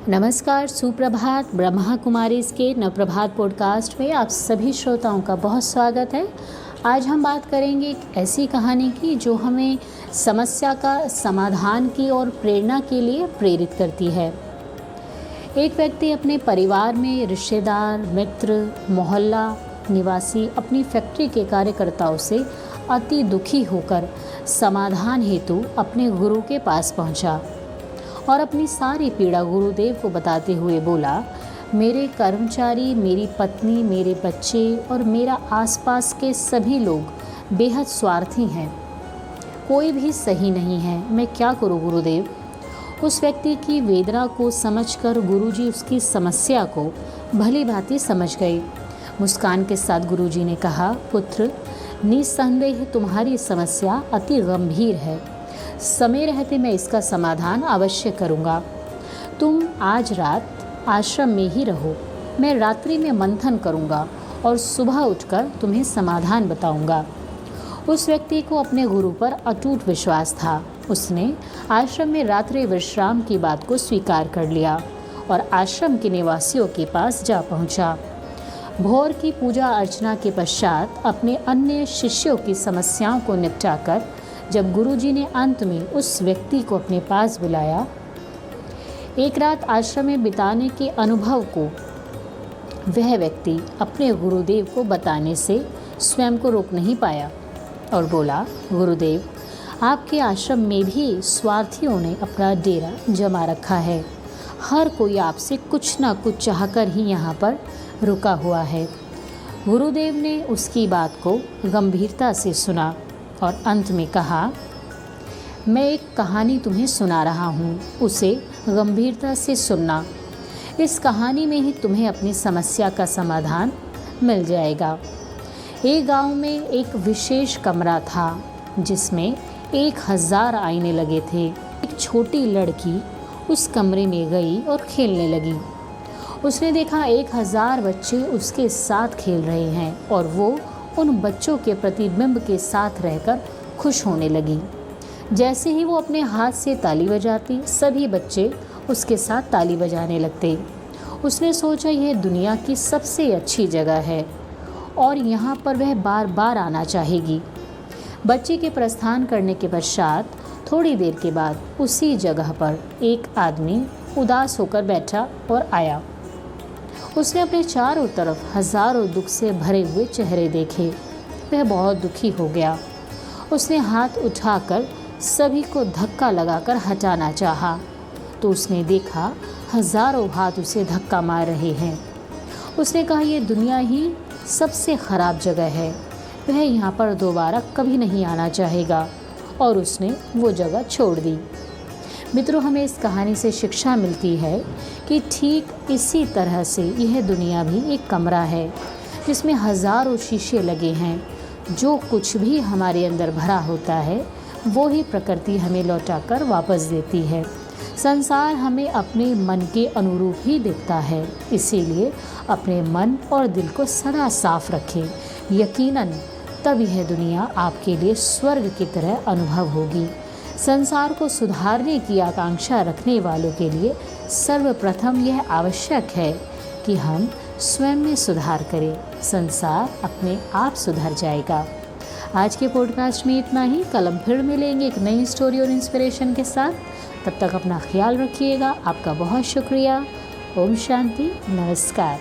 नमस्कार, सुप्रभात। ब्रह्मा कुमारीज़ के नवप्रभात पॉडकास्ट में आप सभी श्रोताओं का बहुत स्वागत है। आज हम बात करेंगे एक ऐसी कहानी की जो हमें समस्या का समाधान की और प्रेरणा के लिए प्रेरित करती है। एक व्यक्ति अपने परिवार में रिश्तेदार, मित्र, मोहल्ला निवासी अपनी फैक्ट्री के कार्यकर्ताओं से अति दुखी होकर समाधान हेतु अपने गुरु के पास पहुंचा और अपनी सारी पीड़ा गुरुदेव को बताते हुए बोला, मेरे कर्मचारी, मेरी पत्नी, मेरे बच्चे और मेरा आसपास के सभी लोग बेहद स्वार्थी हैं। कोई भी सही नहीं है। मैं क्या करूं गुरुदेव? उस व्यक्ति की वेदना को समझकर गुरुजी उसकी समस्या को भली भांति समझ गए। मुस्कान के साथ गुरुजी ने कहा, पुत्र, निस्संदेह तुम्हारी समस्या अति गंभीर है। समय रहते मैं इसका समाधान अवश्य करूँगा। तुम आज रात आश्रम में ही रहो। मैं रात्रि में मंथन करूँगा और सुबह उठकर तुम्हें समाधान बताऊँगा। उस व्यक्ति को अपने गुरु पर अटूट विश्वास था। उसने आश्रम में रात्रि विश्राम की बात को स्वीकार कर लिया और आश्रम के निवासियों के पास जा पहुँचा। भोर की पूजा अर्चना के पश्चात अपने अन्य शिष्यों की समस्याओं को निपटाकर जब गुरुजी ने अंत में उस व्यक्ति को अपने पास बुलाया, एक रात आश्रम में बिताने के अनुभव को वह व्यक्ति अपने गुरुदेव को बताने से स्वयं को रोक नहीं पाया और बोला, गुरुदेव, आपके आश्रम में भी स्वार्थियों ने अपना डेरा जमा रखा है। हर कोई आपसे कुछ ना कुछ चाहकर ही यहाँ पर रुका हुआ है। गुरुदेव ने उसकी बात को गंभीरता से सुना और अंत में कहा, मैं एक कहानी तुम्हें सुना रहा हूँ, उसे गंभीरता से सुनना। इस कहानी में ही तुम्हें अपनी समस्या का समाधान मिल जाएगा। एक गांव में एक विशेष कमरा था जिसमें 1000 आईने लगे थे। एक छोटी लड़की उस कमरे में गई और खेलने लगी। उसने देखा 1000 बच्चे उसके साथ खेल रहे हैं और वो उन बच्चों के प्रतिबिंब के साथ रहकर खुश होने लगी। जैसे ही वो अपने हाथ से ताली बजाती, सभी बच्चे उसके साथ ताली बजाने लगते। उसने सोचा, यह दुनिया की सबसे अच्छी जगह है और यहाँ पर वह बार बार आना चाहेगी। बच्चे के प्रस्थान करने के पश्चात थोड़ी देर के बाद उसी जगह पर एक आदमी उदास होकर बैठा और आया। उसने अपने चारों तरफ हजारों दुख से भरे हुए चेहरे देखे। वह बहुत दुखी हो गया। उसने हाथ उठाकर सभी को धक्का लगाकर हटाना चाहा तो उसने देखा हजारों हाथ उसे धक्का मार रहे हैं। उसने कहा, यह दुनिया ही सबसे ख़राब जगह है। वह यहाँ पर दोबारा कभी नहीं आना चाहेगा और उसने वो जगह छोड़ दी। मित्रों, हमें इस कहानी से शिक्षा मिलती है कि ठीक इसी तरह से यह दुनिया भी एक कमरा है जिसमें हजारों शीशे लगे हैं। जो कुछ भी हमारे अंदर भरा होता है वो ही प्रकृति हमें लौटाकर वापस देती है। संसार हमें अपने मन के अनुरूप ही दिखता है, इसीलिए अपने मन और दिल को सदा साफ रखें। यकीनन तब यह दुनिया आपके लिए स्वर्ग की तरह अनुभव होगी। संसार को सुधारने की आकांक्षा रखने वालों के लिए सर्वप्रथम यह आवश्यक है कि हम स्वयं में सुधार करें। संसार अपने आप सुधर जाएगा। आज के पॉडकास्ट में इतना ही। कल हम फिर मिलेंगे एक नई स्टोरी और इंस्पिरेशन के साथ। तब तक अपना ख्याल रखिएगा। आपका बहुत शुक्रिया। ओम शांति। नमस्कार।